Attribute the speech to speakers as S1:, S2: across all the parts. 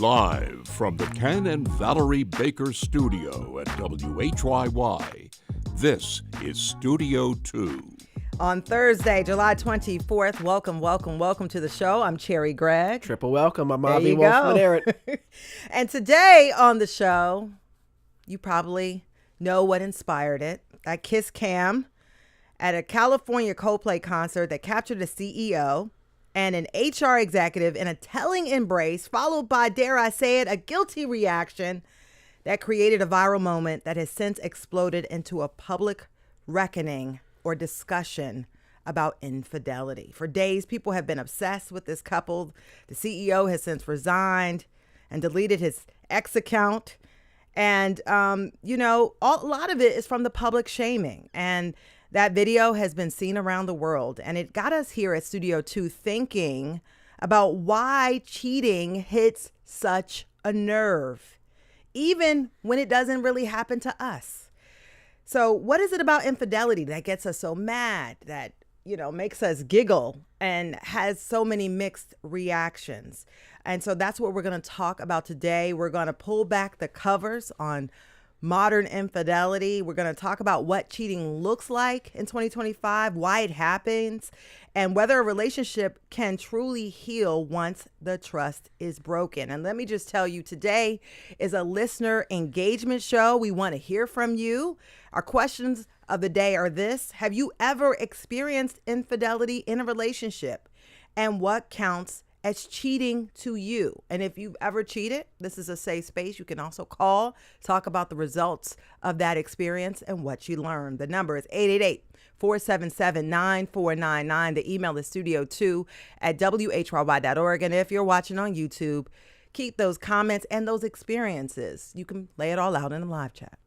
S1: Live from the Ken and Valerie Baker studio at WHYY, this is Studio 2.
S2: On Thursday, July 24th, welcome to the show. I'm Cherry Gregg.
S3: Triple welcome. I'm Avi Wolfman-Arrett.
S2: And today on the show, you probably know what inspired it. That kiss cam at a California Coldplay concert that captured a CEO and an HR executive in a telling embrace, followed by, dare I say it, a guilty reaction that created a viral moment that has since exploded into a public reckoning or discussion about infidelity. For days, people have been obsessed with this couple. The CEO has since resigned and deleted his X account. And, a lot of it is from the public shaming. And that video has been seen around the world, and it got us here at Studio 2 thinking about why cheating hits such a nerve, even when it doesn't really happen to us. So what is it about infidelity that gets us so mad, that, makes us giggle and has so many mixed reactions? And so that's what we're going to talk about today. We're going to pull back the covers on modern infidelity. We're going to talk about what cheating looks like in 2025, why it happens, and whether a relationship can truly heal once the trust is broken. And let me just tell you, today is a listener engagement show. We want to hear from you. Our questions of the day are this: have you ever experienced infidelity in a relationship? And what counts as cheating to you? And if you've ever cheated, this is a safe space. You can also call, talk about the results of that experience and what you learned. The number is 888-477-9499. The email is studio2@whyy.org. And if you're watching on YouTube, keep those comments and those experiences. You can lay it all out in a live chat.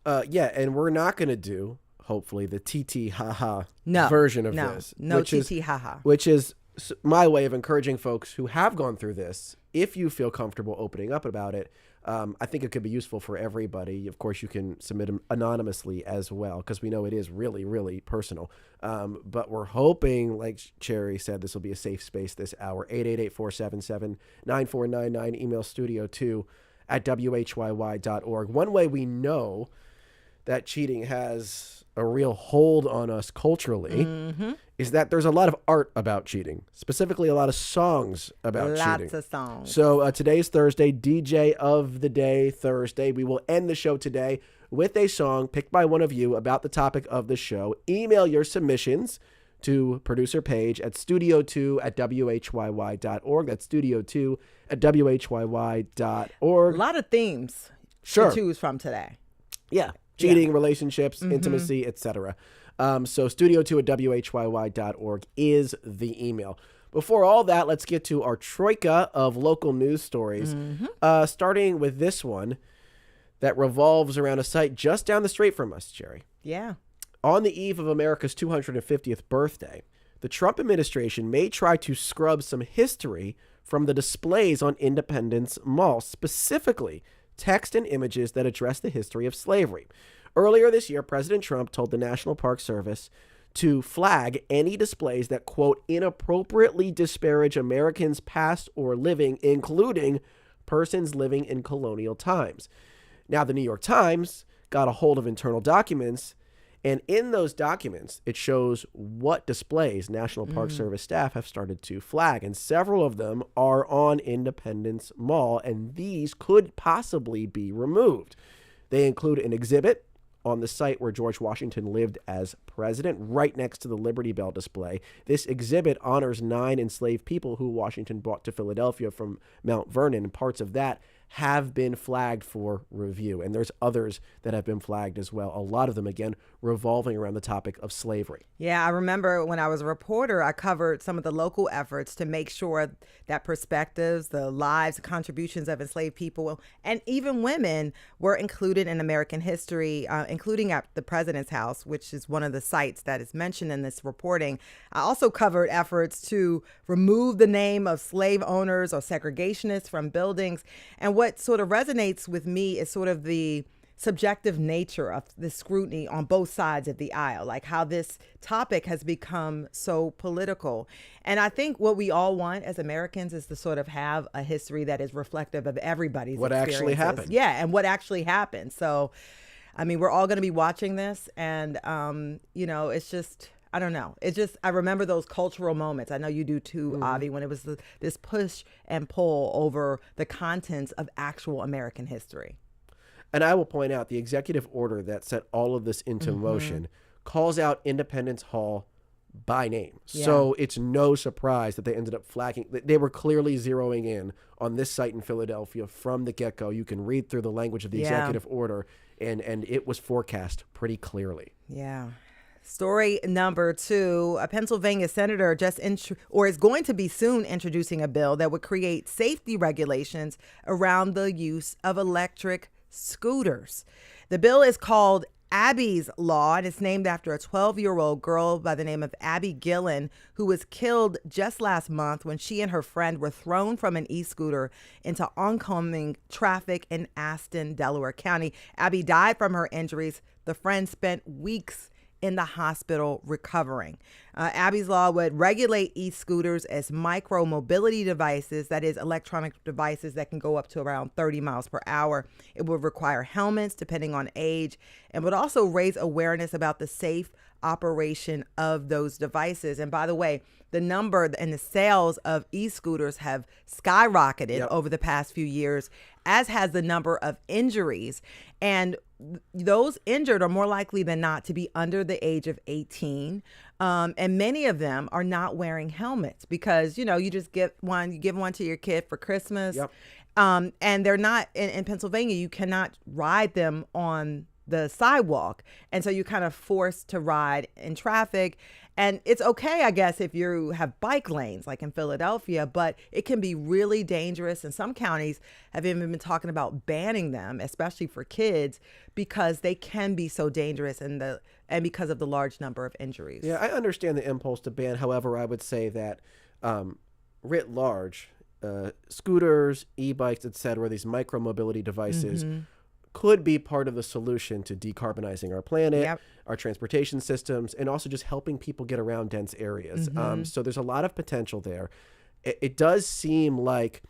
S3: And we're not going to do, hopefully, the TT haha version of this.
S2: No TT haha.
S3: Which is my way of encouraging folks who have gone through this, if you feel comfortable opening up about it. I think it could be useful for everybody. Of course, you can submit them anonymously as well, because we know it is really, really personal. But we're hoping, like Cherry said, this will be a safe space this hour. 888-477-9499. Email studio2@whyy.org. One way we know that cheating has a real hold on us culturally is that there's a lot of art about cheating, specifically a lot of songs about cheating.
S2: Lots of songs.
S3: So today's Thursday, DJ of the Day Thursday. We will end the show today with a song picked by one of you about the topic of the show. Email your submissions to producer Paige at studio2@whyy.org. That's studio2@whyy.org.
S2: A lot of themes to choose from today.
S3: Yeah. Cheating, relationships, intimacy, etc. So studio2@whyy.org is the email. Before all that, let's get to our troika of local news stories, starting with this one that revolves around a site just down the street from us, Jerry.
S2: Yeah.
S3: On the eve of America's 250th birthday, the Trump administration may try to scrub some history from the displays on Independence Mall, specifically text and images that address the history of slavery. Earlier this year, President Trump told the National Park Service to flag any displays that, quote, inappropriately disparage Americans past or living, including persons living in colonial times. Now, the New York Times got a hold of internal documents, and in those documents, it shows what displays National Park Service staff have started to flag. And several of them are on Independence Mall, and these could possibly be removed. They include an exhibit on the site where George Washington lived as president, right next to the Liberty Bell display. This exhibit honors 9 enslaved people who Washington brought to Philadelphia from Mount Vernon, and parts of that have been flagged for review. And there's others that have been flagged as well. A lot of them, again, revolving around the topic of slavery.
S2: Yeah, I remember when I was a reporter, I covered some of the local efforts to make sure that perspectives, the lives, the contributions of enslaved people, and even women were included in American history, including at the President's House, which is one of the sites that is mentioned in this reporting. I also covered efforts to remove the name of slave owners or segregationists from buildings. And what sort of resonates with me is sort of the subjective nature of the scrutiny on both sides of the aisle, like how this topic has become so political. And I think what we all want as Americans is to sort of have a history that is reflective of everybody's
S3: What actually
S2: experiences.
S3: happened.
S2: Yeah, and what actually happened. So, I mean, we're all going to be watching this, and, it's just... I don't know. It's just, I remember those cultural moments. I know you do too, Avi, when it was this push and pull over the contents of actual American history.
S3: And I will point out the executive order that set all of this into motion calls out Independence Hall by name.
S2: Yeah.
S3: So it's no surprise that they ended up flagging. They were clearly zeroing in on this site in Philadelphia from the get-go. You can read through the language of the executive order, and it was forecast pretty clearly.
S2: Yeah. Story number 2, a Pennsylvania senator is going to be soon introducing a bill that would create safety regulations around the use of electric scooters. The bill is called Abby's Law, and it's named after a 12-year-old girl by the name of Abby Gillen, who was killed just last month when she and her friend were thrown from an e-scooter into oncoming traffic in Aston, Delaware County. Abby died from her injuries. The friend spent weeks in the hospital recovering. Abby's Law would regulate e-scooters as micro-mobility devices, that is, electronic devices that can go up to around 30 miles per hour. It would require helmets depending on age, and would also raise awareness about the safe operation of those devices. And by the way, the number and the sales of e-scooters have skyrocketed over the past few years, as has the number of injuries. And those injured are more likely than not to be under the age of 18. And many of them are not wearing helmets because, you just give one to your kid for Christmas.
S3: Yep.
S2: And they're not in Pennsylvania. You cannot ride them on the sidewalk. And so you're kind of forced to ride in traffic. And it's okay, I guess, if you have bike lanes like in Philadelphia, but it can be really dangerous. And some counties have even been talking about banning them, especially for kids, because they can be so dangerous and because of the large number of injuries.
S3: Yeah, I understand the impulse to ban. However, I would say that writ large, scooters, e-bikes, etc., these micro-mobility devices could be part of the solution to decarbonizing our planet, our transportation systems, and also just helping people get around dense areas. So there's a lot of potential there. It does seem like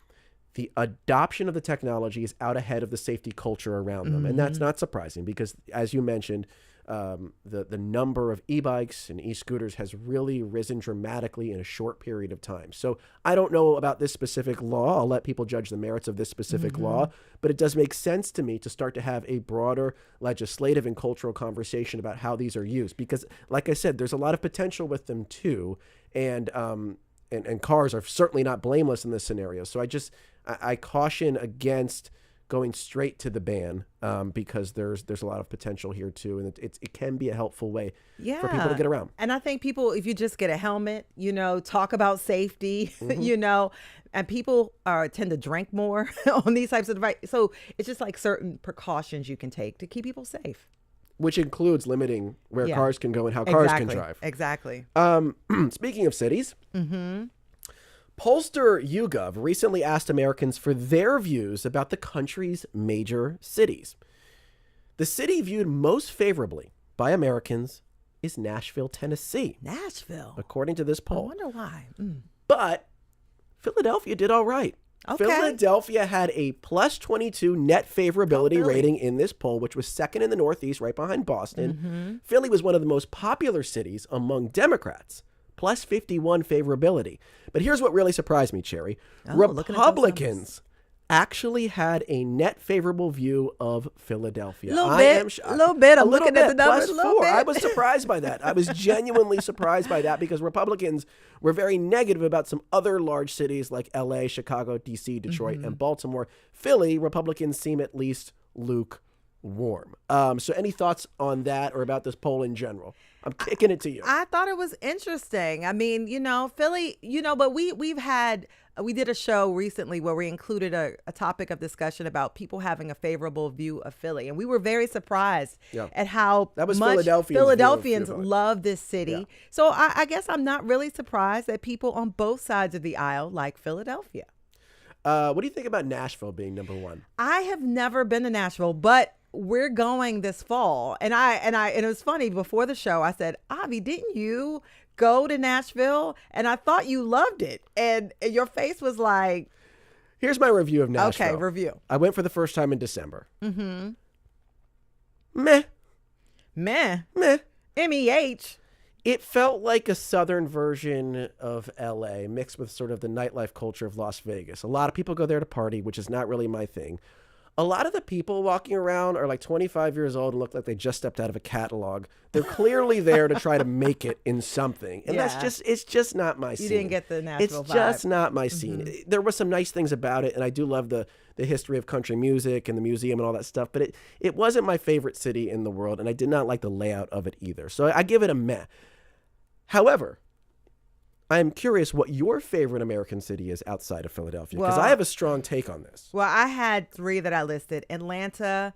S3: the adoption of the technology is out ahead of the safety culture around them. And that's not surprising because, as you mentioned, the number of e-bikes and e-scooters has really risen dramatically in a short period of time. So I don't know about this specific law. I'll let people judge the merits of this specific law, but it does make sense to me to start to have a broader legislative and cultural conversation about how these are used. Because, like I said, there's a lot of potential with them too. And cars are certainly not blameless in this scenario. So I caution against going straight to the ban because there's a lot of potential here too, and it can be a helpful way for people to get around.
S2: And I think people, if you just get a helmet, talk about safety, and people tend to drink more on these types of devices. So it's just like certain precautions you can take to keep people safe.
S3: Which includes limiting where cars can go and how cars can drive.
S2: Exactly.
S3: Speaking of cities, pollster YouGov recently asked Americans for their views about the country's major cities. The city viewed most favorably by Americans is Nashville, Tennessee.
S2: Nashville.
S3: According to this
S2: I
S3: poll.
S2: wonder why.
S3: But Philadelphia did all right.
S2: Okay.
S3: Philadelphia had a plus 22 net favorability rating in this poll, which was second in the Northeast, right behind Boston. Philly was one of the most popular cities among Democrats, plus 51 favorability. But here's what really surprised me, Cherry. Republicans actually had a net favorable view of Philadelphia.
S2: A little bit. I'm looking at the numbers.
S3: +4. I was surprised by that. I was genuinely surprised by that because Republicans were very negative about some other large cities like LA, Chicago, DC, Detroit, and Baltimore. Philly, Republicans seem at least lukewarm. So any thoughts on that or about this poll in general? I'm kicking it to you.
S2: I thought it was interesting. I mean, Philly, but we did a show recently where we included a topic of discussion about people having a favorable view of Philly. And we were very surprised at how
S3: that was
S2: much Philadelphians
S3: view of it.
S2: love this city. Yeah. So I guess I'm not really surprised that people on both sides of the aisle like Philadelphia.
S3: What do you think about Nashville being number one?
S2: I have never been to Nashville, but we're going this fall. And it was funny, before the show, I said, Avi, didn't you go to Nashville? And I thought you loved it. And your face was like,
S3: here's my review of Nashville.
S2: Okay, review.
S3: I went for the first time in December.
S2: Mm-hmm.
S3: Meh.
S2: MEH.
S3: It felt like a southern version of LA mixed with sort of the nightlife culture of Las Vegas. A lot of people go there to party, which is not really my thing. A lot of the people walking around are like 25 years old and look like they just stepped out of a catalog. They're clearly there to try to make it in something. And it's just not my scene.
S2: You didn't get the Nashville vibe.
S3: It's just not my scene. There were some nice things about it, and I do love the history of country music and the museum and all that stuff, but it wasn't my favorite city in the world, and I did not like the layout of it either. So I give it a meh. However, I'm curious what your favorite American city is outside of Philadelphia, because I have a strong take on this.
S2: Well, I had 3 that I listed: Atlanta,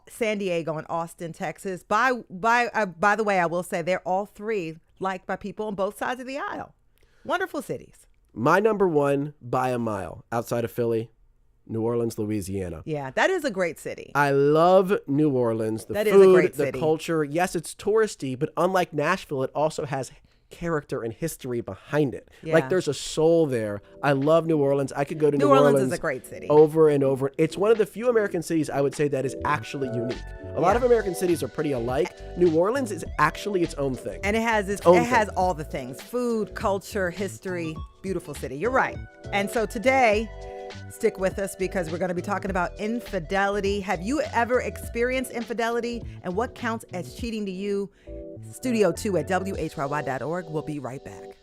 S2: San Diego, and Austin, Texas. By the way, I will say they're all 3 liked by people on both sides of the aisle. Wonderful cities.
S3: My number 1 by a mile outside of Philly, New Orleans, Louisiana.
S2: Yeah, that is a great city.
S3: I love New Orleans. The
S2: food,
S3: is a
S2: great
S3: the
S2: city.
S3: Culture. Yes, it's touristy, but unlike Nashville, it also has character and history behind it.
S2: Yeah.
S3: Like there's a soul there. I love New Orleans. I could go to New
S2: Orleans
S3: Orleans
S2: is a great city.
S3: Over and over. It's one of the few American cities I would say that is actually unique. A lot of American cities are pretty alike. New Orleans is actually its own thing.
S2: And it has all the things: food, culture, history. Beautiful city. You're right. And so today, stick with us because we're going to be talking about infidelity. Have you ever experienced infidelity, and what counts as cheating to you? Studio 2 at WHYY.org. We'll be right back.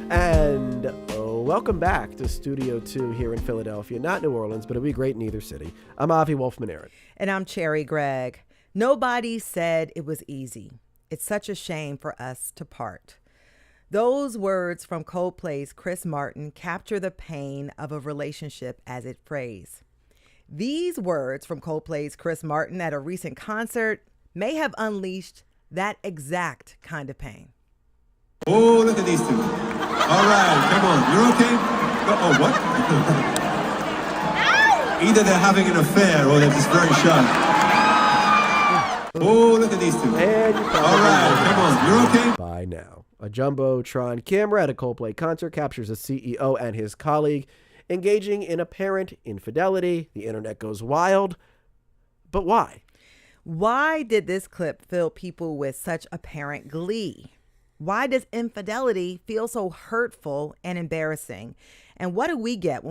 S3: And welcome back to Studio 2 here in Philadelphia. Not New Orleans, but it'll be great in either city. I'm Avi Wolfman-Aaron.
S2: And I'm Cherry Gregg. Nobody said it was easy. It's such a shame for us to part. Those words from Coldplay's Chris Martin capture the pain of a relationship as it frays. These words from Coldplay's Chris Martin at a recent concert may have unleashed that exact kind of pain.
S4: Oh, look at these two. All right, come on. You're okay? Oh, what? Either they're having an affair or they're just very shy. Oh, look at these two.
S3: And you
S4: all right, come on. You're okay?
S3: By now. A Jumbotron camera at a Coldplay concert captures a CEO and his colleague engaging in apparent infidelity. The internet goes wild. But why?
S2: Why did this clip fill people with such apparent glee? Why does infidelity feel so hurtful and embarrassing? And what do we get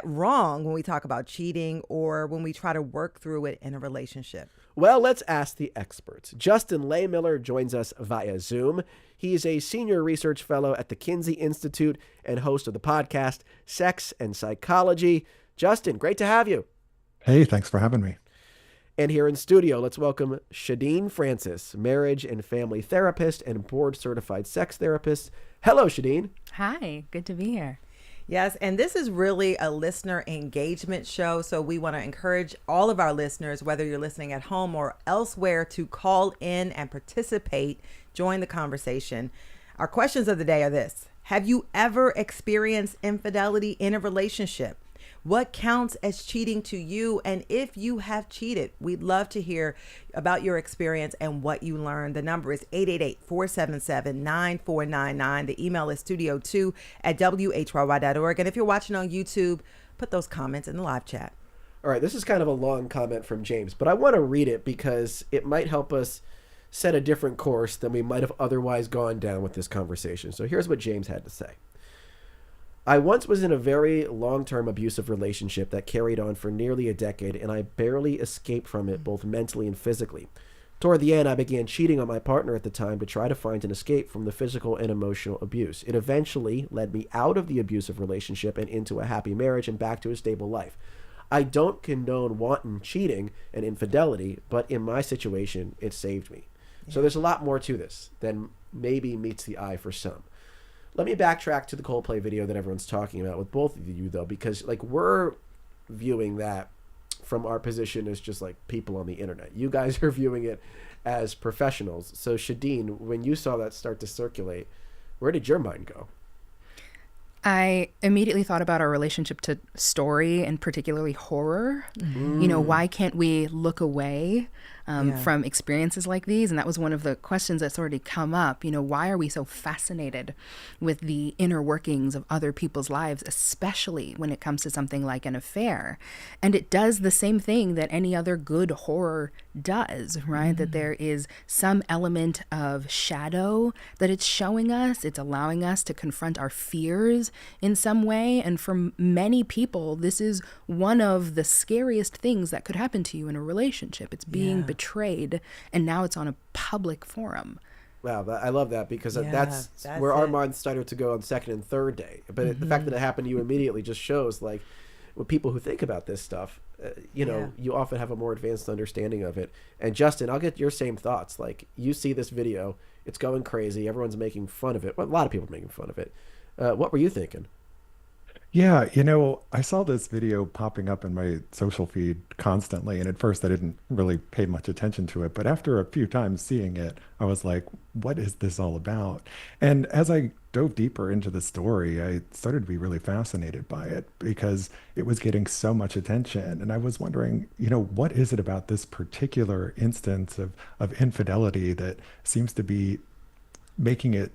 S2: wrong when we talk about cheating or when we try to work through it in a relationship?
S3: Well, let's ask the experts. Justin Laymiller joins us via Zoom. He is a senior research fellow at the Kinsey Institute and host of the podcast Sex and Psychology. Justin, great to have you.
S5: Hey, thanks for having me.
S3: And here in studio, let's welcome Shadeen Francis, marriage and family therapist and board-certified sex therapist. Hello, Shadeen.
S6: Hi, good to be here.
S2: Yes, and this is really a listener engagement show. So we want to encourage all of our listeners, whether you're listening at home or elsewhere, to call in and participate, join the conversation. Our questions of the day are this: have you ever experienced infidelity in a relationship? What counts as cheating to you? And if you have cheated, we'd love to hear about your experience and what you learned. The number is 888-477-9499. The email is studio2@whyy.org. And if you're watching on YouTube, put those comments in the live chat.
S3: All right, this is kind of a long comment from James, but I want to read it because it might help us set a different course than we might have otherwise gone down with this conversation. So here's what James had to say. I once was in a very long-term abusive relationship that carried on for nearly a decade, and I barely escaped from it both mentally and physically. Toward the end, I began cheating on my partner at the time to try to find an escape from the physical and emotional abuse. It eventually led me out of the abusive relationship and into a happy marriage and back to a stable life. I don't condone wanton cheating and infidelity, but in my situation, it saved me. So there's a lot more to this than maybe meets the eye for some. Let me backtrack to the Coldplay video that everyone's talking about with both of you, though, because like we're viewing that from our position as just like people on the internet. You guys are viewing it as professionals. So Shadeen, when you saw that start to circulate, where did your mind go?
S6: I immediately thought about our relationship to story and particularly horror. You know, why can't we look away from experiences like these? And that was one of the questions that's already come up. You know, why are we so fascinated with the inner workings of other people's lives, especially when it comes to something like an affair? And it does the same thing that any other good horror does, right? That there is some element of shadow that it's showing us. It's allowing us to confront our fears in some way. And for many people, this is one of the scariest things that could happen to you in a relationship. It's being betrayed, and now it's on a public forum.
S3: Wow, I love that because that's where our minds started to go on second and third day. But the fact that it happened to you immediately just shows, like, with people who think about this stuff, you know, you often have a more advanced understanding of it. And Justin, I'll get your same thoughts. Like, you see this video, it's going crazy. Everyone's making fun of it. Well, a lot of people are making fun of it. What were you thinking?
S5: Yeah, you know, I saw this video popping up in my social feed constantly, and at first I didn't really pay much attention to it, but after a few times seeing it, I was like, what is this all about? And as I dove deeper into the story, I started to be really fascinated by it because it was getting so much attention. And I was wondering, you know, what is it about this particular instance of infidelity that seems to be making it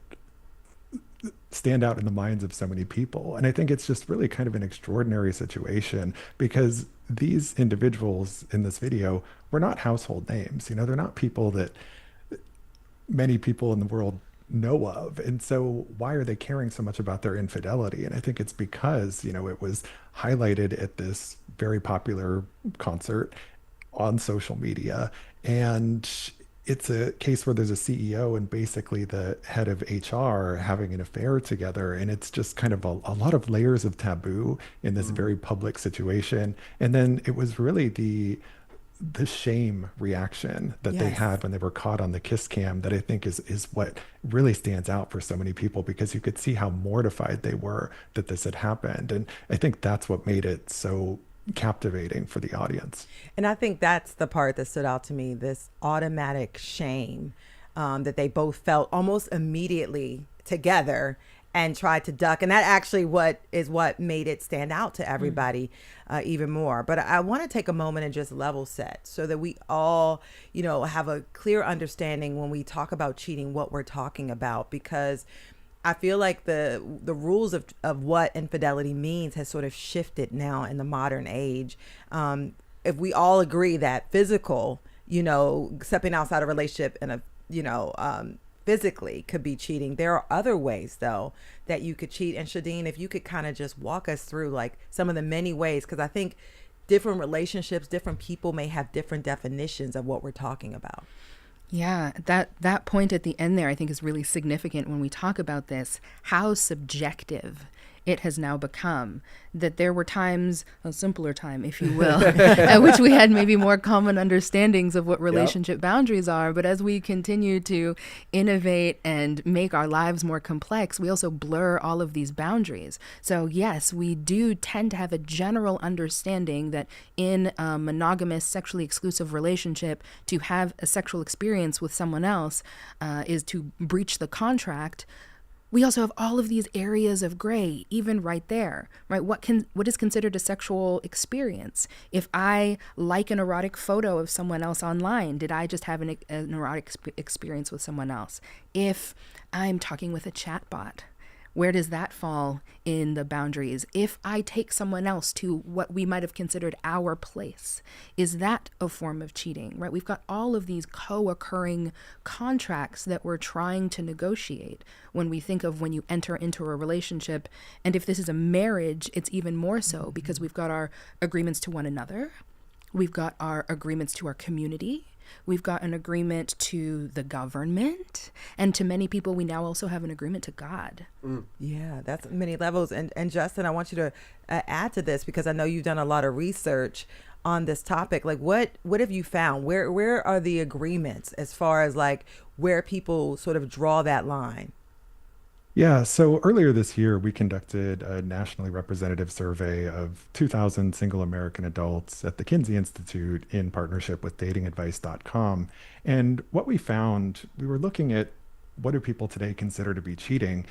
S5: stand out in the minds of so many people? And I think it's just really kind of an extraordinary situation because these individuals in this video were not household names. You know, they're not people that many people in the world know of. And so why are they caring so much about their infidelity? And I think it's because, you know, it was highlighted at this very popular concert on social media, and it's a case where there's a CEO and basically the head of HR having an affair together. And it's just kind of a lot of layers of taboo in this very public situation. And then it was really the shame reaction that they had when they were caught on the kiss cam that I think is what really stands out for so many people, because you could see how mortified they were that this had happened. And I think that's what made it so captivating for the audience.
S2: And I think that's the part that stood out to me, this automatic shame that they both felt almost immediately together and tried to duck. And that actually what made it stand out to everybody even more. But I want to take a moment and just level set so that we all, you know, have a clear understanding when we talk about cheating, what we're talking about, because I feel like the rules of what infidelity means has sort of shifted now in the modern age. If we all agree that physical, you know, stepping outside a relationship and physically could be cheating, there are other ways though that you could cheat. And Shadeen, if you could kind of just walk us through like some of the many ways, because I think different relationships, different people may have different definitions of what we're talking about.
S6: Yeah, that point at the end there I think is really significant when we talk about this. How subjective it has now become. That there were times, a simpler time, if you will, at which we had maybe more common understandings of what relationship boundaries are. But as we continue to innovate and make our lives more complex, we also blur all of these boundaries. So yes, we do tend to have a general understanding that in a monogamous, sexually exclusive relationship, to have a sexual experience with someone else is to breach the contract. We also have all of these areas of gray, even right there, right? What is considered a sexual experience? If I like an erotic photo of someone else online, did I just have an erotic experience with someone else? If I'm talking with a chatbot, where does that fall in the boundaries? If I take someone else to what we might have considered our place, is that a form of cheating, right? We've got all of these co-occurring contracts that we're trying to negotiate when we think of when you enter into a relationship. And if this is a marriage, it's even more so because we've got our agreements to one another. We've got our agreements to our community. We've got an agreement to the government, and to many people, we now also have an agreement to God.
S2: Yeah, that's many levels. And Justin, I want you to add to this because I know you've done a lot of research on this topic. Like, what have you found? Where are the agreements as far as like where people sort of draw that line?
S5: Yeah, so earlier this year, we conducted a nationally representative survey of 2,000 single American adults at the Kinsey Institute in partnership with datingadvice.com. And what we found, we were looking at what do people today consider to be cheating.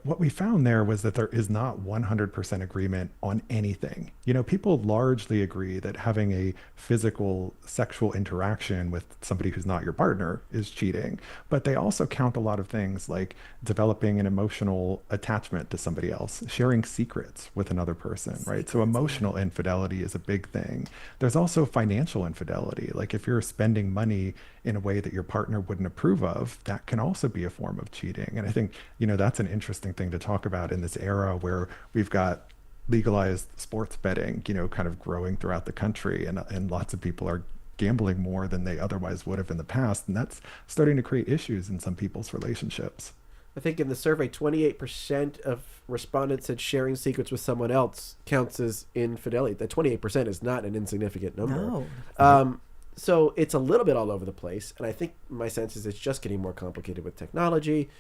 S5: What we found there was that there is not 100% agreement on anything. You know, people largely agree that having a physical sexual interaction with somebody who's not your partner is cheating, but they also count a lot of things like developing an emotional attachment to somebody else, sharing secrets with another person, right? So emotional infidelity is a big thing. There's also financial infidelity. Like if you're spending money in a way that your partner wouldn't approve of, that can also be a form of cheating. And I think, you know, that's an interesting thing to talk about in this era where we've got legalized sports betting, you know, kind of growing throughout the country, and lots of people are gambling more than they otherwise would have in the past. And that's starting to create issues in some people's relationships.
S3: I think in the survey, 28% of respondents said sharing secrets with someone else counts as infidelity. That 28% is not an insignificant number.
S2: No.
S3: So it's a little bit all over the place. And I think my sense is it's just getting more complicated with technology,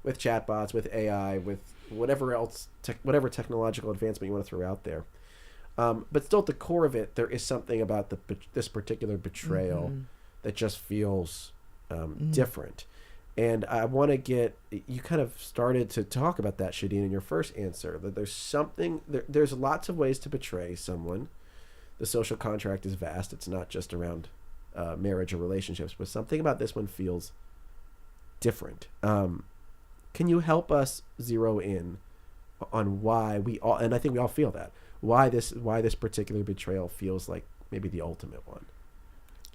S3: with chatbots, with AI, with whatever else, whatever technological advancement you want to throw out there. But still at the core of it, there is something about this particular betrayal that just feels different. And I want to get, you kind of started to talk about that, Shadeen, in your first answer, that there's something, there's lots of ways to betray someone. The social contract is vast. It's not just around marriage or relationships, but something about this one feels different. Can you help us zero in on why we all, and I think we all feel that, why this particular betrayal feels like maybe the ultimate one?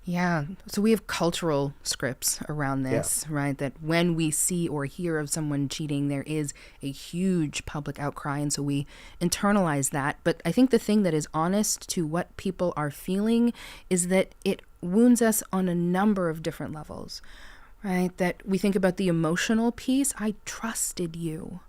S6: Yeah. So we have cultural scripts around this, right? That when we see or hear of someone cheating, there is a huge public outcry. And so we internalize that. But I think the thing that is honest to what people are feeling is that it wounds us on a number of different levels, right? That we think about the emotional piece. I trusted you.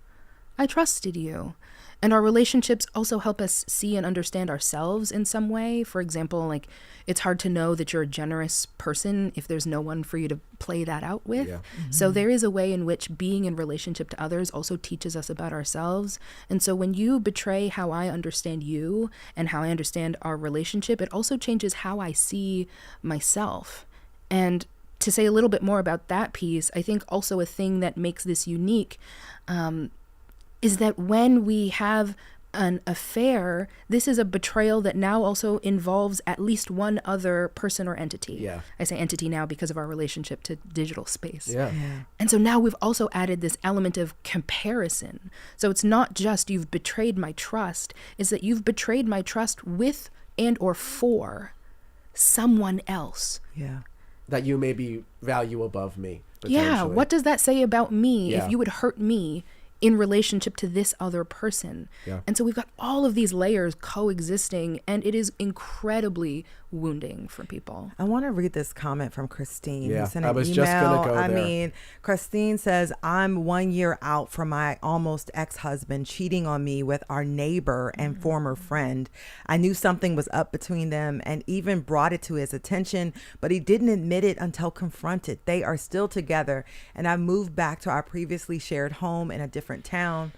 S6: And our relationships also help us see and understand ourselves in some way. For example, like it's hard to know that you're a generous person if there's no one for you to play that out with. Yeah. So there is a way in which being in relationship to others also teaches us about ourselves. And so when you betray how I understand you and how I understand our relationship, it also changes how I see myself. And to say a little bit more about that piece, I think also a thing that makes this unique is that when we have an affair, this is a betrayal that now also involves at least one other person or entity. Yeah. I say entity now because of our relationship to digital space. Yeah. And so now we've also added this element of comparison. So it's not just you've betrayed my trust, it's that you've betrayed my trust with and or for someone else.
S2: Yeah.
S3: That you maybe value above me.
S6: Yeah. What does that say about me if you would hurt me in relationship to this other person.
S3: Yeah.
S6: And so we've got all of these layers coexisting, and it is incredibly wounding for people.
S2: I want to read this comment from Christine.
S3: Yeah,
S2: Who sent
S3: I
S2: an
S3: was
S2: email.
S3: just gonna go
S2: I
S3: there.
S2: mean, Christine says, I'm 1 year out from my almost ex-husband cheating on me with our neighbor and former friend. I knew something was up between them and even brought it to his attention, but he didn't admit it until confronted. They are still together, and I moved back to our previously shared home in a different town.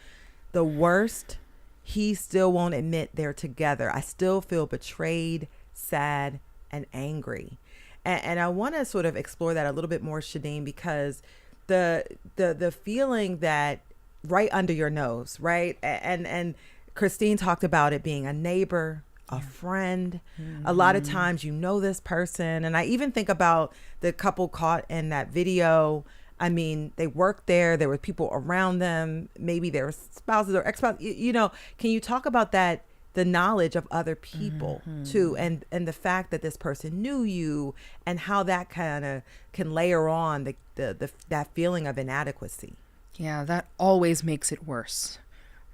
S2: The worst, he still won't admit they're together. I still feel betrayed, sad, and angry. And I want to sort of explore that a little bit more, Shadeen, because the feeling that right under your nose, right? And Christine talked about it being a neighbor, a friend. A lot of times you know this person. And I even think about the couple caught in that video. I mean, they worked there. There were people around them. Maybe their spouses or ex-spouses. You know, can you talk about that, the knowledge of other people too, and the fact that this person knew you, and how that kind of can layer on the that feeling of inadequacy?
S6: Yeah, that always makes it worse.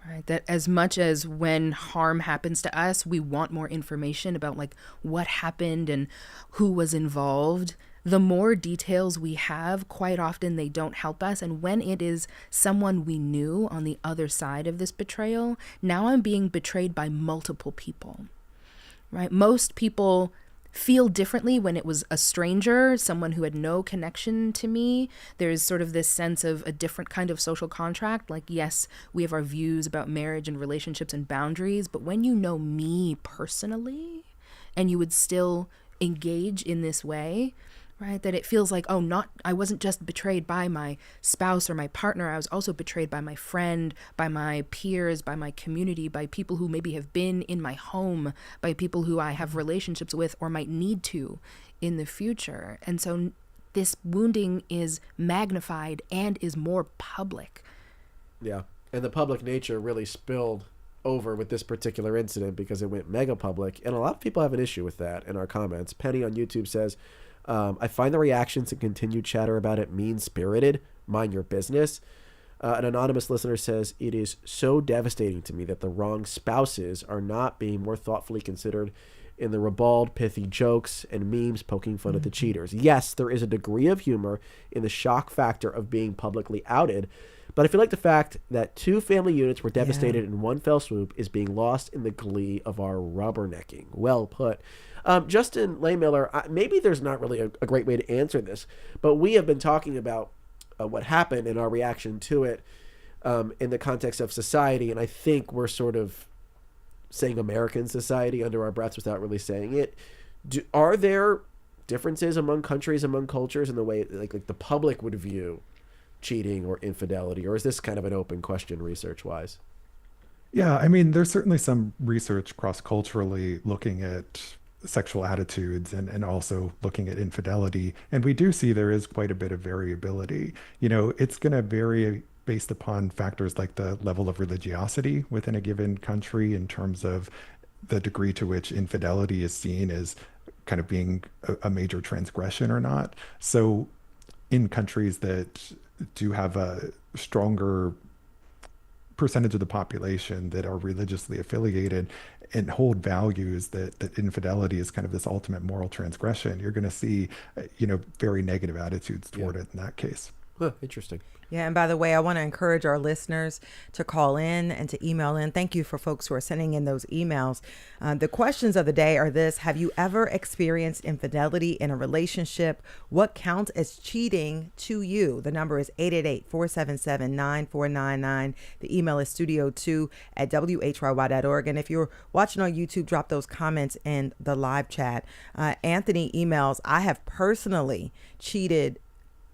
S6: Right? That as much as when harm happens to us, we want more information about like what happened and who was involved. The more details we have, quite often they don't help us. And when it is someone we knew on the other side of this betrayal, now I'm being betrayed by multiple people, right? Most people feel differently when it was a stranger, someone who had no connection to me. There's sort of this sense of a different kind of social contract. Like, yes, we have our views about marriage and relationships and boundaries, but when you know me personally and you would still engage in this way, right? That it feels like, I wasn't just betrayed by my spouse or my partner. I was also betrayed by my friend, by my peers, by my community, by people who maybe have been in my home, by people who I have relationships with or might need to in the future. And so this wounding is magnified and is more public.
S3: Yeah. And the public nature really spilled over with this particular incident because it went mega public. And a lot of people have an issue with that in our comments. Penny on YouTube says, I find the reactions and continued chatter about it mean-spirited. Mind your business. An anonymous listener says, it is so devastating to me that the wrong spouses are not being more thoughtfully considered in the ribald, pithy jokes and memes poking fun at the cheaters. Yes, there is a degree of humor in the shock factor of being publicly outed, but I feel like the fact that 2 family units were devastated in one fell swoop is being lost in the glee of our rubbernecking. Well put. Justin Laymiller, maybe there's not really a great way to answer this, but we have been talking about what happened and our reaction to it in the context of society, and I think we're sort of saying American society under our breaths without really saying it. Are there differences among countries, among cultures, in the way like the public would view cheating or infidelity, or is this kind of an open question research-wise?
S5: Yeah, I mean, there's certainly some research cross-culturally looking at sexual attitudes and also looking at infidelity. And we do see there is quite a bit of variability. You know, it's going to vary based upon factors like the level of religiosity within a given country in terms of the degree to which infidelity is seen as kind of being a major transgression or not. So in countries that do have a stronger percentage of the population that are religiously affiliated and hold values that infidelity is kind of this ultimate moral transgression, you're going to see, very negative attitudes toward it in that case.
S3: Huh, interesting.
S2: Yeah, and by the way, I want to encourage our listeners to call in and to email in. Thank you for folks who are sending in those emails. The questions of the day are this: have you ever experienced infidelity in a relationship? What counts as cheating to you? The number is 888-477-9499. The email is studio2@whyy.org. And if you're watching on YouTube, drop those comments in the live chat. Anthony emails, I have personally cheated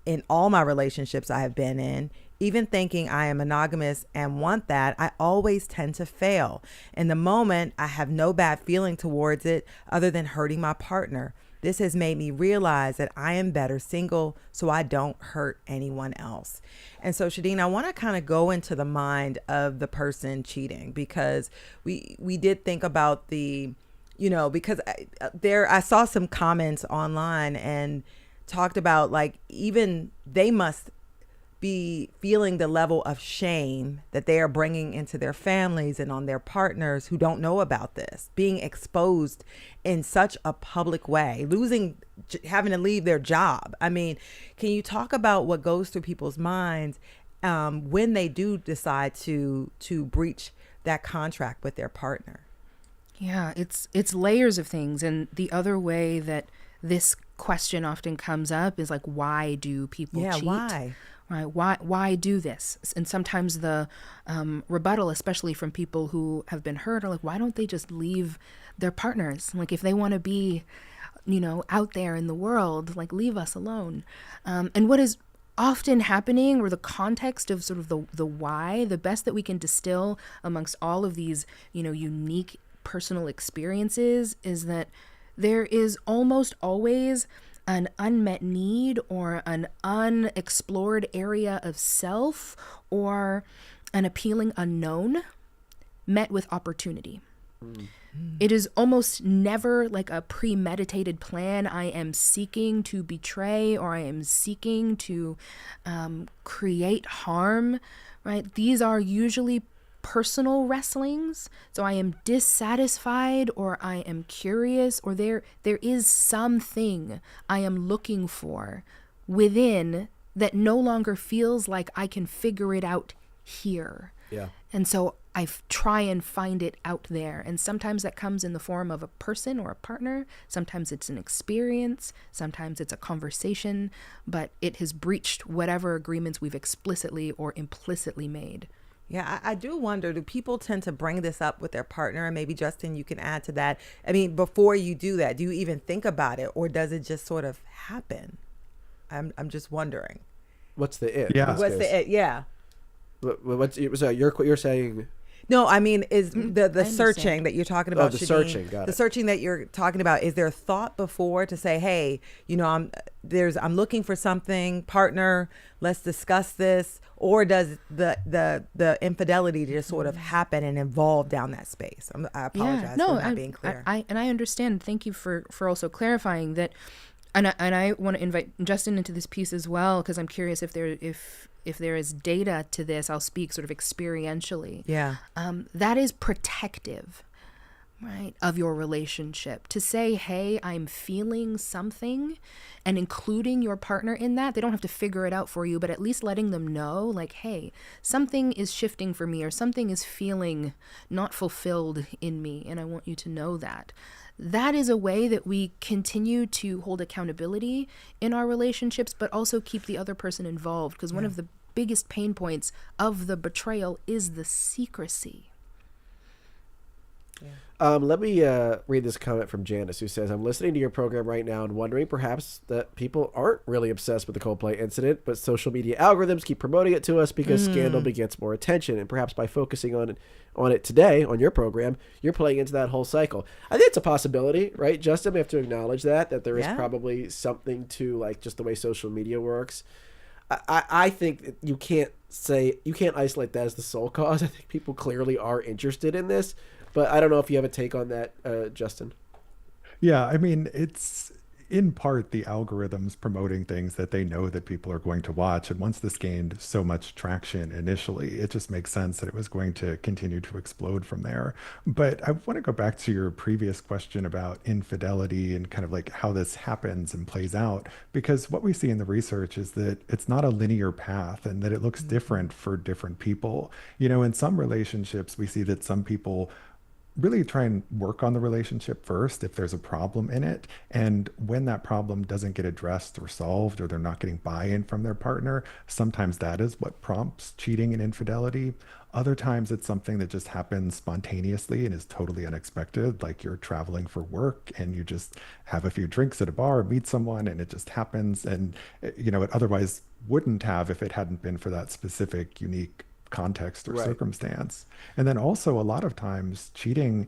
S2: in all my relationships I have been in. Even thinking I am monogamous and want that, I always tend to fail. In the moment, I have no bad feeling towards it other than hurting my partner. This has made me realize that I am better single so I don't hurt anyone else. And so, Shadeen, I want to kind of go into the mind of the person cheating, because we did think about because I saw some comments online and talked about, like, even they must be feeling the level of shame that they are bringing into their families and on their partners who don't know about this, being exposed in such a public way, having to leave their job. I mean, can you talk about what goes through people's minds when they do decide to breach that contract with their partner?
S6: Yeah, it's layers of things. And the other way that this question often comes up is like, why do people cheat?
S2: Why?
S6: Right? Why do this? And sometimes the rebuttal, especially from people who have been hurt, are like, why don't they just leave their partners? Like, if they want to be, out there in the world, like, leave us alone. And what is often happening, or the context of sort of the why, the best that we can distill amongst all of these, unique personal experiences, is that there is almost always an unmet need or an unexplored area of self or an appealing unknown met with opportunity. It is almost never like a premeditated plan. I am seeking to betray, or I am seeking to create harm, right? These are usually personal wrestlings. So I am dissatisfied, or I am curious, or there is something I am looking for within that no longer feels like I can figure it out here.
S3: Yeah.
S6: And so I try and find it out there. And sometimes that comes in the form of a person or a partner. Sometimes it's an experience. Sometimes it's a conversation. But it has breached whatever agreements we've explicitly or implicitly made.
S2: Yeah, I do wonder, do people tend to bring this up with their partner? And maybe, Justin, you can add to that. I mean, before you do that, do you even think about it, or does it just sort of happen? I'm just wondering.
S3: What's the it?
S5: Yeah.
S2: What's the it? Yeah.
S3: You're saying?
S2: No, I mean, is the
S6: I
S2: searching that you're talking about?
S3: Oh, the
S2: Shadeen,
S3: searching, got
S2: the
S3: it.
S2: searching that you're talking about. Is there thought before to say, hey, I'm looking for something, partner, let's discuss this, or does the infidelity just sort of happen and evolve down that space? I apologize for not being clear.
S6: I understand. Thank you for also clarifying that. And I want to invite Justin into this piece as well, because I'm curious if there is data to this. I'll speak sort of experientially.
S2: Yeah.
S6: That is protective, right, of your relationship. To say, hey, I'm feeling something, and including your partner in that. They don't have to figure it out for you, but at least letting them know, like, hey, something is shifting for me, or something is feeling not fulfilled in me, and I want you to know that. That is a way that we continue to hold accountability in our relationships, but also keep the other person involved. Because one of the biggest pain points of the betrayal is the secrecy.
S3: Let me read this comment from Janice, who says, I'm listening to your program right now and wondering perhaps that people aren't really obsessed with the Coldplay incident, but social media algorithms keep promoting it to us because scandal begets more attention. And perhaps by focusing on it today on your program, you're playing into that whole cycle. I think it's a possibility, right, Justin? We have to acknowledge that there is probably something to, like, just the way social media works. I think that you can't isolate that as the sole cause. I think people clearly are interested in this. But I don't know if you have a take on that, Justin.
S5: Yeah, I mean, it's in part the algorithms promoting things that they know that people are going to watch. And once this gained so much traction initially, it just makes sense that it was going to continue to explode from there. But I want to go back to your previous question about infidelity and kind of like how this happens and plays out, because what we see in the research is that it's not a linear path and that it looks different for different people. In some relationships, we see that some people really try and work on the relationship first if there's a problem in it. And when that problem doesn't get addressed or solved, or they're not getting buy-in from their partner, sometimes that is what prompts cheating and infidelity. Other times it's something that just happens spontaneously and is totally unexpected, like you're traveling for work and you just have a few drinks at a bar, meet someone, and it just happens. And, it otherwise wouldn't have if it hadn't been for that specific, unique context or circumstance. And then also a lot of times cheating,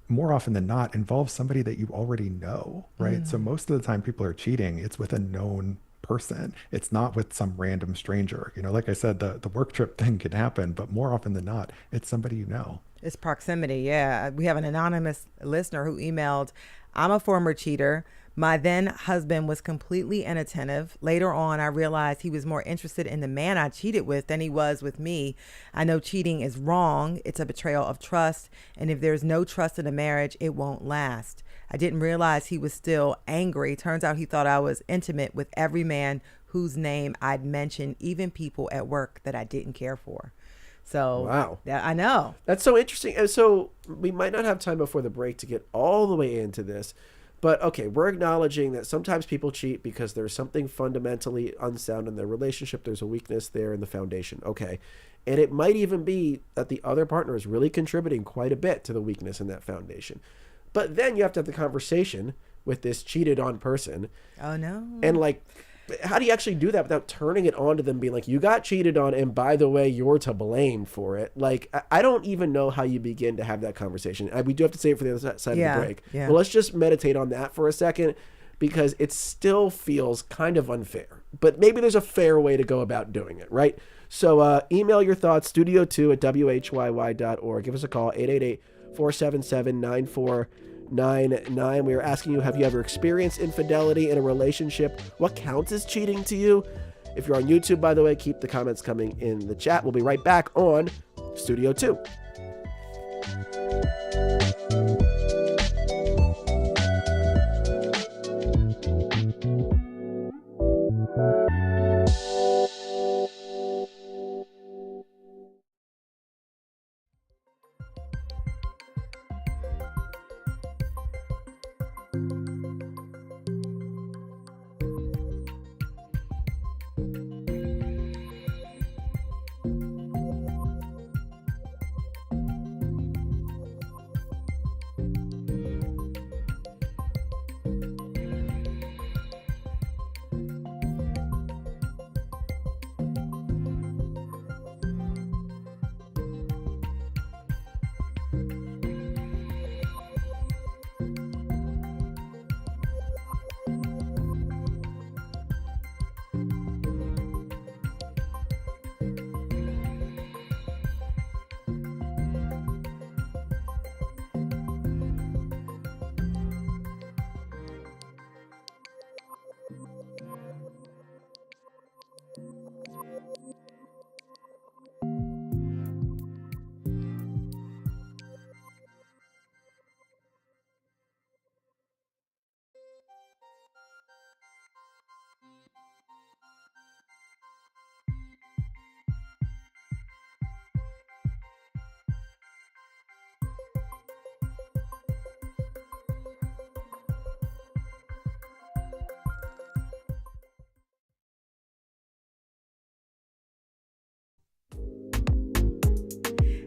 S5: more often than not, involves somebody that you already know, right? So most of the time people are cheating, it's with a known person. It's not with some random stranger. Like I said, the work trip thing can happen, but more often than not, it's somebody you know.
S2: It's proximity. Yeah. We have an anonymous listener who emailed, I'm a former cheater, My then husband was completely inattentive. Later on, I realized he was more interested in the man I cheated with than he was with me. I know cheating is wrong. It's a betrayal of trust. And if there's no trust in a marriage, it won't last. I didn't realize he was still angry. Turns out he thought I was intimate with every man whose name I'd mentioned, even people at work that I didn't care for. So,
S3: wow.
S2: Yeah, I know.
S3: That's so interesting. And so we might not have time before the break to get all the way into this. But okay, we're acknowledging that sometimes people cheat because there's something fundamentally unsound in their relationship. There's a weakness there in the foundation. Okay. And it might even be that the other partner is really contributing quite a bit to the weakness in that foundation. But then you have to have the conversation with this cheated on person.
S2: Oh, no.
S3: And like, how do you actually do that without turning it on to them, being like, you got cheated on, and by the way, you're to blame for it? Like, I don't even know how you begin to have that conversation. We do have to say it for the other side of the break.
S2: Yeah.
S3: Well, let's just meditate on that for a second, because it still feels kind of unfair. But maybe there's a fair way to go about doing it, right? So email your thoughts, studio2@whyy.org. Give us a call, 888-477-9499. We are asking you, have you ever experienced infidelity in a relationship? What counts as cheating to you? If you're on YouTube, by the way, keep the comments coming in the chat. We'll be right back on Studio 2.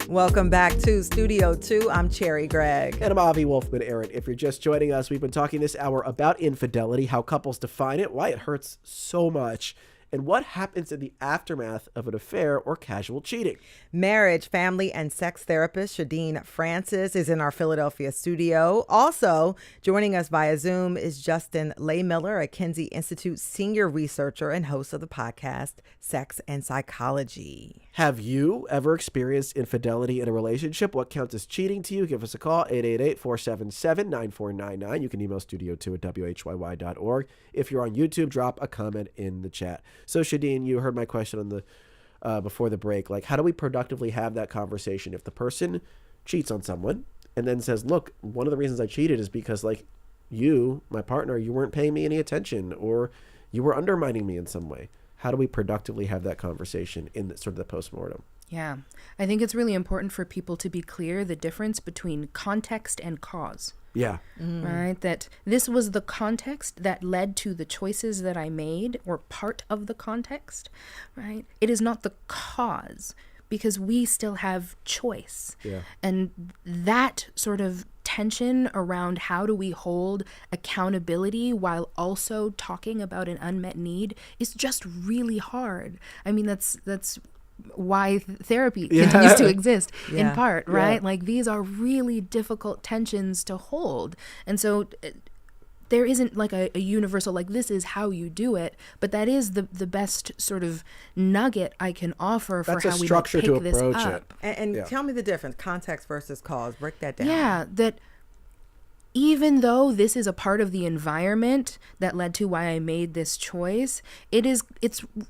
S2: Welcome back to Studio 2. I'm Cherry Gregg.
S3: And I'm Avi Wolfman Aaron. If you're just joining us, we've been talking this hour about infidelity, how couples define it, why it hurts so much, and what happens in the aftermath of an affair or casual cheating.
S2: Marriage, family, and sex therapist Shadeen Francis is in our Philadelphia studio. Also, joining us via Zoom is Justin Laymiller, a Kinsey Institute senior researcher and host of the podcast Sex and Psychology.
S3: Have you ever experienced infidelity in a relationship? What counts as cheating to you? Give us a call, 888-477-9499. You can email studio2@whyy.org. If you're on YouTube, drop a comment in the chat. So Shadeen, you heard my question on the before the break. Like, how do we productively have that conversation if the person cheats on someone and then says, look, one of the reasons I cheated is because, like, you, my partner, you weren't paying me any attention, or you were undermining me in some way? How do we productively have that conversation in the, sort of the postmortem?
S6: Yeah, I think it's really important for people to be clear the difference between context and cause.
S3: Yeah.
S6: Right? That this was the context that led to the choices that I made, or part of the context, right? It is not the cause, because we still have choice.
S3: Yeah.
S6: And that sort of tension around how do we hold accountability while also talking about an unmet need is just really hard. I mean, that's why therapy continues to exist in part, right? Like, these are really difficult tensions to hold. And so there isn't like a universal, like, this is how you do it, but that is the best sort of nugget I can offer for how we
S3: structure
S6: pick
S3: to
S6: this
S3: approach
S6: up.
S3: it.
S2: And tell me the difference, context versus cause. Break that down.
S6: Yeah, that even though this is a part of the environment that led to why I made this choice, it's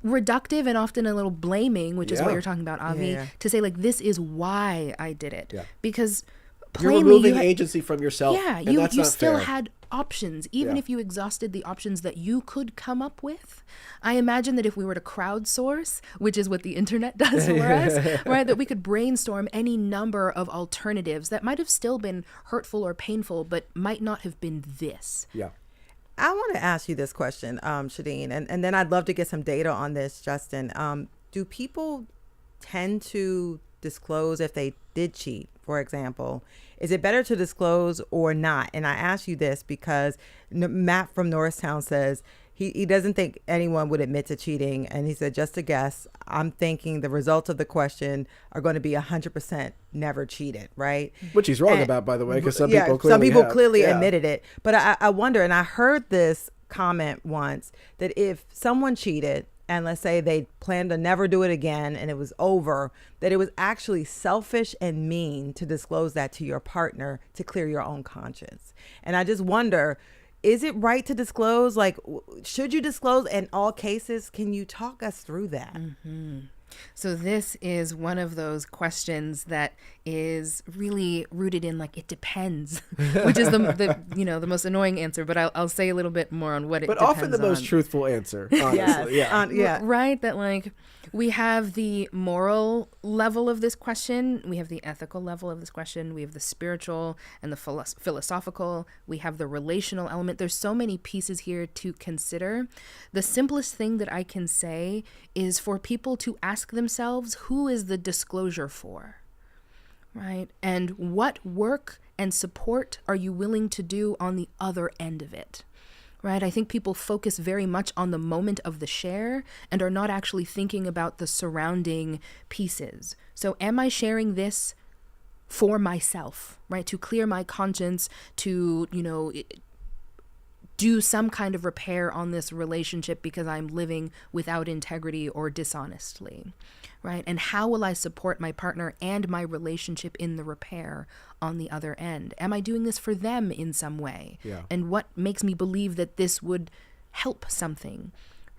S6: reductive and often a little blaming, which is what you're talking about, Avi, to say like, this is why I did it.
S3: Yeah.
S6: Because
S3: you're
S6: plainly
S3: removing agency from yourself.
S6: Yeah,
S3: and
S6: you
S3: that's not
S6: still
S3: fair.
S6: had options, even if you exhausted the options that you could come up with. I imagine that if we were to crowdsource, which is what the internet does for us, right, that we could brainstorm any number of alternatives that might have still been hurtful or painful, but might not have been this.
S3: Yeah.
S2: I want to ask you this question, Shadeen, and then I'd love to get some data on this, Justin. Do people tend to disclose if they did cheat, for example? Is it better to disclose or not? And I ask you this because Matt from Norristown says he doesn't think anyone would admit to cheating. And he said, just a guess, I'm thinking the results of the question are going to be 100% never cheated, right?
S3: Which he's wrong about, by the way, because some people
S2: clearly admitted it. But I wonder, and I heard this comment once, that if someone cheated, and let's say they planned to never do it again and it was over, that it was actually selfish and mean to disclose that to your partner to clear your own conscience. And I just wonder, is it right to disclose? Like, should you disclose in all cases? Can you talk us through that?
S6: Mm-hmm. So this is one of those questions that is really rooted in like, it depends, which is the most annoying answer. But I'll say a little bit more on what it depends on.
S3: But often the most truthful answer, honestly.
S6: Right? That like, we have the moral level of this question. We have the ethical level of this question. We have the spiritual and the philosophical. We have the relational element. There's so many pieces here to consider. The simplest thing that I can say is for people to ask themselves, who is the disclosure for? Right? And what work and support are you willing to do on the other end of it? Right? I think people focus very much on the moment of the share and are not actually thinking about the surrounding pieces. So am I sharing this for myself, right? To clear my conscience, to, do some kind of repair on this relationship because I'm living without integrity or dishonestly, right? And how will I support my partner and my relationship in the repair on the other end? Am I doing this for them in some way?
S3: Yeah.
S6: And what makes me believe that this would help something,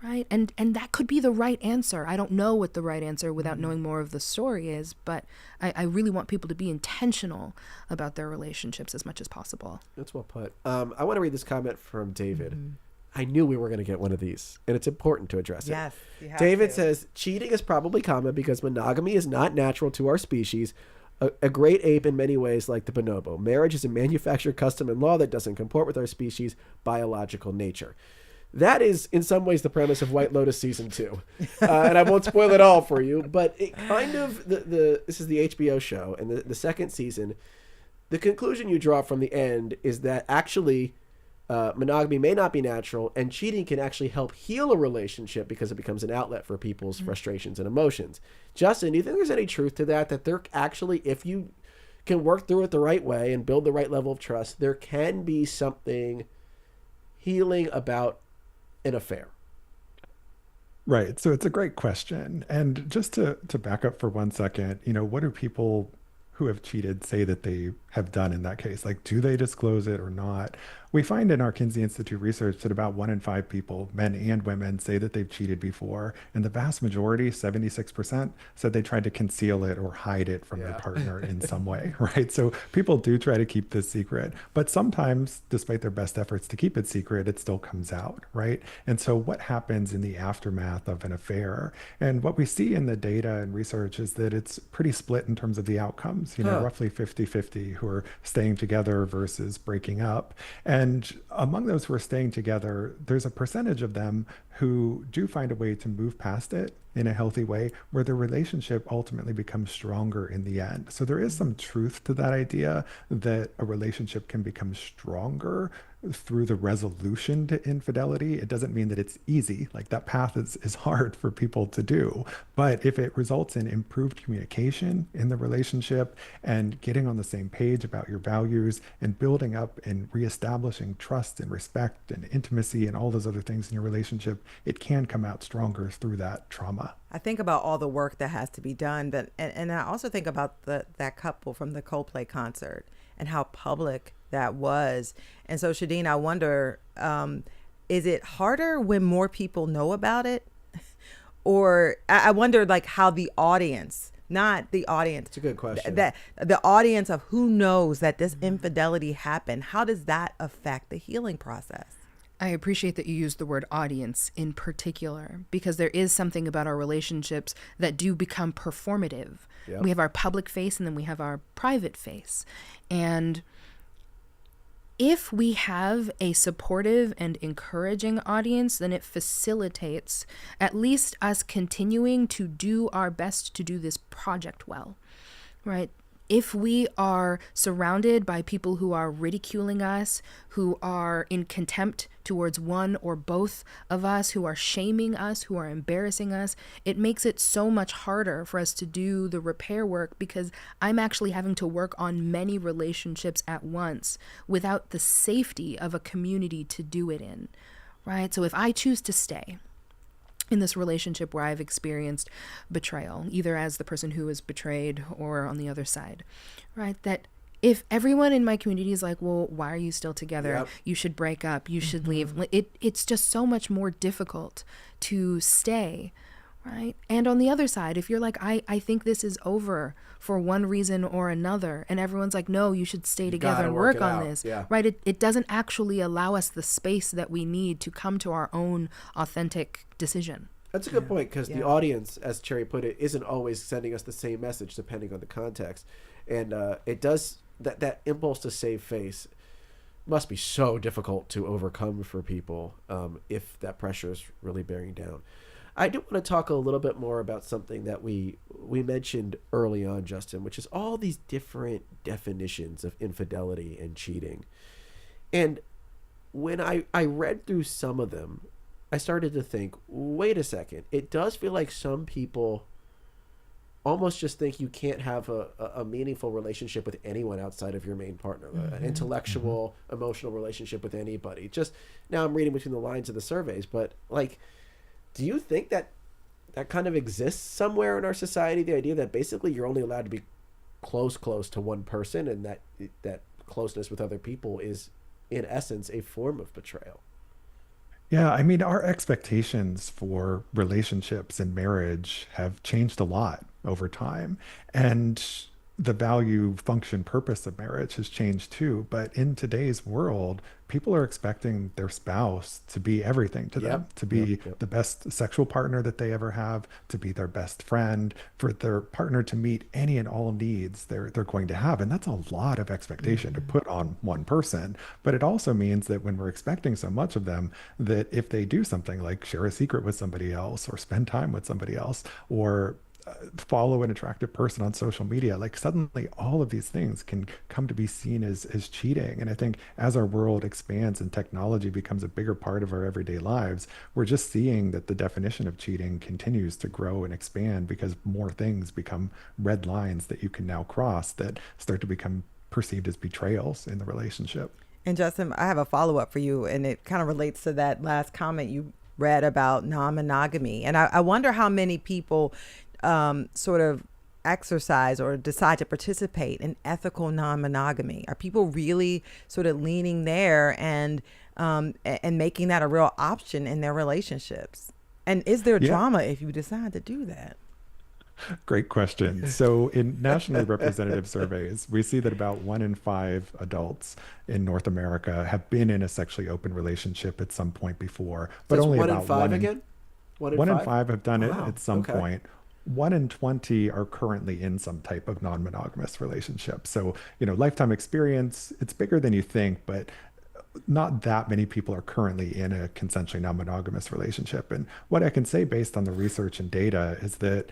S6: right? And that could be the right answer. I don't know what the right answer without knowing more of the story is, but I really want people to be intentional about their relationships as much as possible.
S3: That's well put. I want to read this comment from David. I knew we were going to get one of these, and it's important to address it.
S2: Yes.
S3: David says, cheating is probably common because monogamy is not natural to our species. A great ape in many ways, like the bonobo. Marriage is a manufactured custom and law that doesn't comport with our species' biological nature. That is, in some ways, the premise of White Lotus Season 2. And I won't spoil it all for you, but it kind of, this is the HBO show, and the second season, the conclusion you draw from the end is that actually monogamy may not be natural, and cheating can actually help heal a relationship because it becomes an outlet for people's frustrations and emotions. Justin, do you think there's any truth to that? That there actually, if you can work through it the right way and build the right level of trust, there can be something healing about an affair?
S5: Right. So it's a great question. And just to back up for 1 second, what do people who have cheated say that they have done in that case? Like, do they disclose it or not? We find in our Kinsey Institute research that about 1 in 5 people, men and women, say that they've cheated before. And the vast majority, 76%, said they tried to conceal it or hide it from their partner in some way, right? So people do try to keep this secret. But sometimes, despite their best efforts to keep it secret, it still comes out, right? And so what happens in the aftermath of an affair? And what we see in the data and research is that it's pretty split in terms of the outcomes, roughly 50-50 who are staying together versus breaking up. And among those who are staying together, there's a percentage of them who do find a way to move past it in a healthy way, where the relationship ultimately becomes stronger in the end. So there is some truth to that idea that a relationship can become stronger through the resolution to infidelity. It doesn't mean that it's easy. Like, that path is hard for people to do. But if it results in improved communication in the relationship and getting on the same page about your values and building up and reestablishing trust and respect and intimacy and all those other things in your relationship, it can come out stronger through that trauma.
S2: I think about all the work that has to be done, but and I also think about that couple from the Coldplay concert and how public that was. And so, Shadeen, I wonder, is it harder when more people know about it? Or I wonder, like, how the audience, not the audience.
S3: It's a good question.
S2: That the audience of who knows that this infidelity happened, how does that affect the healing process?
S6: I appreciate that you use the word audience in particular, because there is something about our relationships that do become performative. Yep. We have our public face and then we have our private face. And if we have a supportive and encouraging audience, then it facilitates at least us continuing to do our best to do this project well, right? If we are surrounded by people who are ridiculing us, who are in contempt towards one or both of us, who are shaming us, who are embarrassing us, it makes it so much harder for us to do the repair work, because I'm actually having to work on many relationships at once without the safety of a community to do it in, right? So if I choose to stay in this relationship where I've experienced betrayal, either as the person who was betrayed or on the other side, right? That if everyone in my community is like, well, why are you still together? Yep. You should break up. You should leave. It's just so much more difficult to stay, right? And on the other side, if you're like, I think this is over for one reason or another, and everyone's like, no, you should stay together and work on this, right? It doesn't actually allow us the space that we need to come to our own authentic decision.
S3: That's a good point, because the audience, as Cherry put it, isn't always sending us the same message depending on the context. And it does, that impulse to save face must be so difficult to overcome for people if that pressure is really bearing down. I do want to talk a little bit more about something that we mentioned early on, Justin, which is all these different definitions of infidelity and cheating. And when I read through some of them, I started to think, wait a second, it does feel like some people almost just think you can't have a meaningful relationship with anyone outside of your main partner, an intellectual, emotional relationship with anybody. Just now I'm reading between the lines of the surveys, but like, do you think that kind of exists somewhere in our society? The idea that basically you're only allowed to be close to one person, and that closeness with other people is in essence a form of betrayal.
S5: Yeah, I mean, our expectations for relationships and marriage have changed a lot over time. And the value, function, purpose of marriage has changed too. But in today's world, people are expecting their spouse to be everything to them, to be the best sexual partner that they ever have, to be their best friend, for their partner to meet any and all needs they're going to have. And that's a lot of expectation to put on one person. But it also means that when we're expecting so much of them, that if they do something like share a secret with somebody else, or spend time with somebody else, or follow an attractive person on social media, like suddenly all of these things can come to be seen as cheating. And I think as our world expands and technology becomes a bigger part of our everyday lives, we're just seeing that the definition of cheating continues to grow and expand, because more things become red lines that you can now cross that start to become perceived as betrayals in the relationship.
S2: And Justin, I have a follow-up for you, and it kind of relates to that last comment you read about non-monogamy. And I wonder how many people sort of exercise or decide to participate in ethical non-monogamy. Are people really sort of leaning there and making that a real option in their relationships? And is there drama if you decide to do that?
S5: Great question. So in nationally representative surveys, we see that about 1 in 5 adults in North America have been in a sexually open relationship at some point before, but only about 1 in 5 have done it at some point. 1 in 20 are currently in some type of non-monogamous relationship. So, lifetime experience, it's bigger than you think, but not that many people are currently in a consensually non-monogamous relationship. And what I can say based on the research and data is that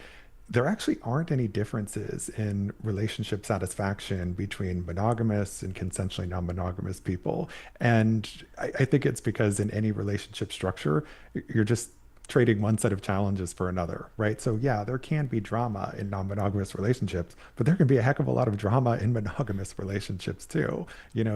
S5: there actually aren't any differences in relationship satisfaction between monogamous and consensually non-monogamous people. And I think it's because in any relationship structure, you're just trading one set of challenges for another, right? So yeah, there can be drama in non-monogamous relationships, but there can be a heck of a lot of drama in monogamous relationships too.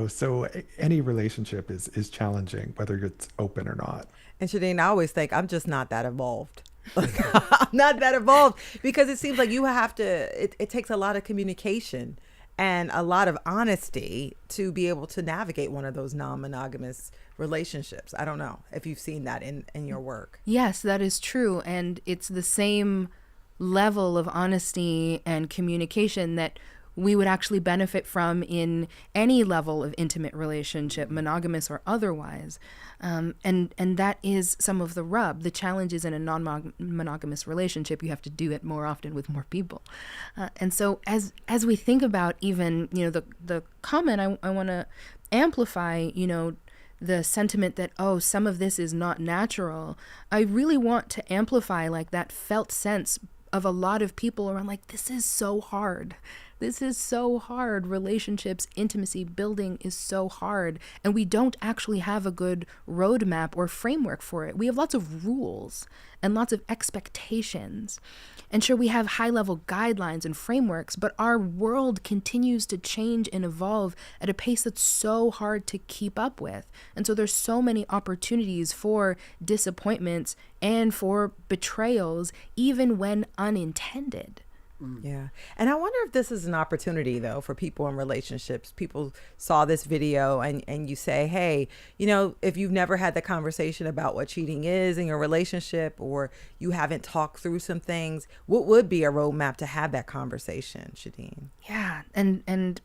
S5: So any relationship is challenging, whether it's open or not.
S2: And Shadeen, I always think I'm just not that evolved. Like, I'm not that evolved, because it seems like you have to, it takes a lot of communication and a lot of honesty to be able to navigate one of those non-monogamous relationships. I don't know if you've seen that in your work.
S6: Yes, that is true. And it's the same level of honesty and communication that we would actually benefit from in any level of intimate relationship, monogamous or otherwise. And that is some of the rub. The challenge is in a non-monogamous relationship, you have to do it more often with more people. And so as we think about even, the comment, I want to amplify, the sentiment that, oh, some of this is not natural. I really want to amplify like that felt sense of a lot of people around, like, this is so hard. This is so hard. Relationships, intimacy, building is so hard. And we don't actually have a good roadmap or framework for it. We have lots of rules and lots of expectations. And sure, we have high-level guidelines and frameworks, but our world continues to change and evolve at a pace that's so hard to keep up with. And so there's so many opportunities for disappointments and for betrayals, even when unintended.
S2: Yeah. And I wonder if this is an opportunity, though, for people in relationships. People saw this video and you say, hey, if you've never had the conversation about what cheating is in your relationship, or you haven't talked through some things, what would be a roadmap to have that conversation, Shadeen?
S6: Yeah. And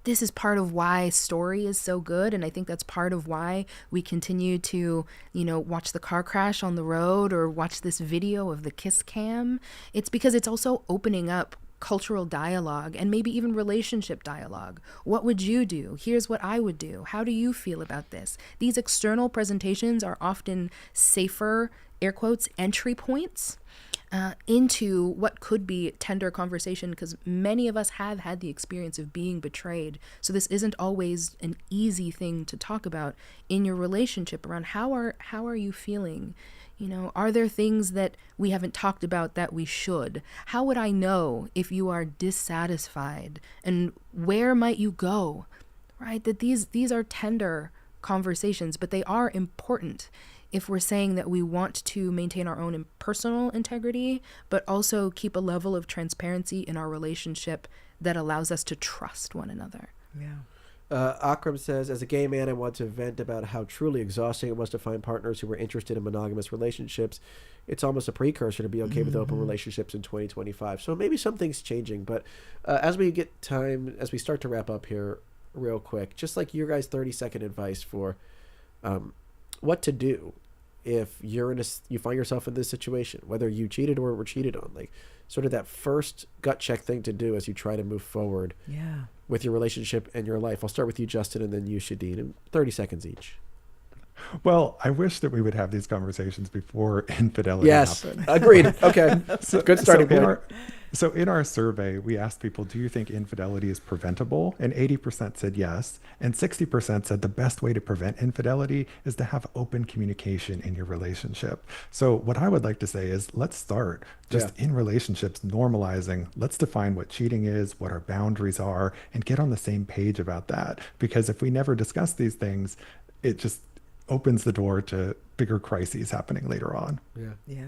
S6: this is part of why story is so good. And I think that's part of why we continue to, watch the car crash on the road or watch this video of the kiss cam. It's because it's also opening up cultural dialogue and maybe even relationship dialogue. What would you do? Here's what I would do. How do you feel about this? These external presentations are often safer, air quotes, entry points into what could be tender conversation, because many of us have had the experience of being betrayed. So this isn't always an easy thing to talk about in your relationship around how are you feeling? Are there things that we haven't talked about that we should? How would I know if you are dissatisfied? And where might you go? Right? That these are tender conversations, but they are important if we're saying that we want to maintain our own personal integrity, but also keep a level of transparency in our relationship that allows us to trust one another.
S2: Yeah.
S3: Akram says, as a gay man, I want to vent about how truly exhausting it was to find partners who were interested in monogamous relationships. It's almost a precursor to be okay with open relationships in 2025. So maybe something's changing. But as we start to wrap up here real quick, just like your guys' 30-second advice for what to do if you find yourself in this situation, whether you cheated or were cheated on, like sort of that first gut check thing to do as you try to move forward with your relationship and your life. I'll start with you, Justin, and then you, Shadeen, in 30 seconds each.
S5: Well, I wish that we would have these conversations before infidelity happened.
S3: Agreed. Okay. Good starting point.
S5: So in our survey, we asked people, do you think infidelity is preventable? And 80% said yes. And 60% said the best way to prevent infidelity is to have open communication in your relationship. So what I would like to say is, let's start just in relationships, normalizing. Let's define what cheating is, what our boundaries are, and get on the same page about that. Because if we never discuss these things, it just opens the door to bigger crises happening later on.
S2: Yeah.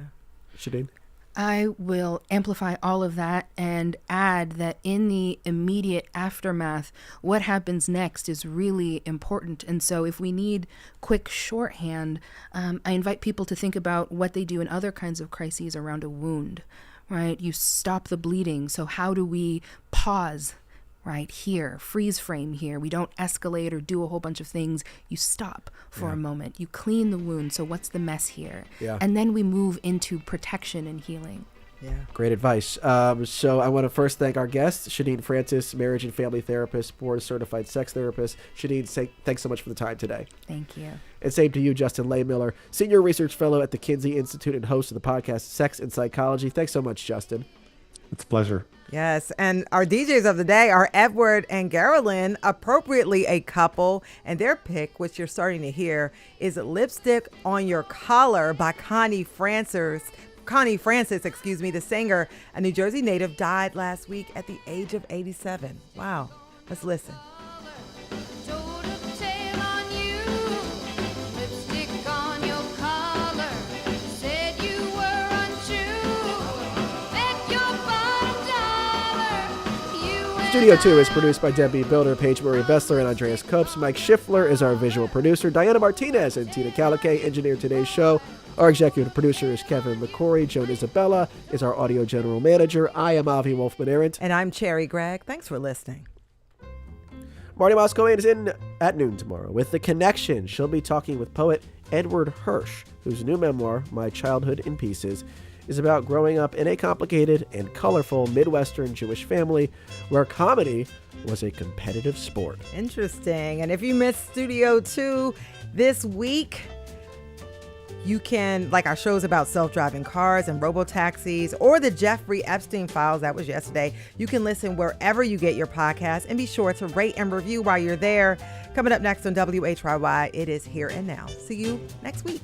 S3: Shadeen?
S6: I will amplify all of that and add that in the immediate aftermath, what happens next is really important. And so if we need quick shorthand, I invite people to think about what they do in other kinds of crises around a wound, right? You stop the bleeding. So how do we pause right here, freeze frame here? We don't escalate or do a whole bunch of things. You stop for a moment. You clean the wound. So what's the mess here? And then we move into protection and healing.
S2: Yeah.
S3: Great advice. So I want to first thank our guest, Shadeen Francis, marriage and family therapist, board certified sex therapist. Shadeen, thanks so much for the time today.
S6: Thank you.
S3: And same to you, Justin Lay-Miller, senior research fellow at the Kinsey Institute and host of the podcast Sex and Psychology. Thanks so much, Justin.
S5: It's a pleasure.
S2: Yes, and our DJs of the day are Edward and Carolyn, appropriately a couple, and their pick, which you're starting to hear, is Lipstick on Your Collar by Connie Francis, the singer, a New Jersey native, died last week at the age of 87. Wow, let's listen.
S3: Studio 2 is produced by Debbie Builder, Paige Marie Vessler, and Andreas Kopes. Mike Schiffler is our visual producer. Diana Martinez and Tina Calicay engineer today's show. Our executive producer is Kevin McCory. Joan Isabella is our audio general manager. I am Avi Wolfman-Arendt.
S2: And I'm Cherry Gregg. Thanks for listening.
S3: Marty Moscow is in at noon tomorrow with The Connection. She'll be talking with poet Edward Hirsch, whose new memoir, My Childhood in Pieces, is about growing up in a complicated and colorful Midwestern Jewish family where comedy was a competitive sport.
S2: Interesting. And if you missed Studio 2 this week, you can, like our shows about self-driving cars and robo-taxis or the Jeffrey Epstein files, that was yesterday, you can listen wherever you get your podcasts, and be sure to rate and review while you're there. Coming up next on WHYY, it is Here and Now. See you next week.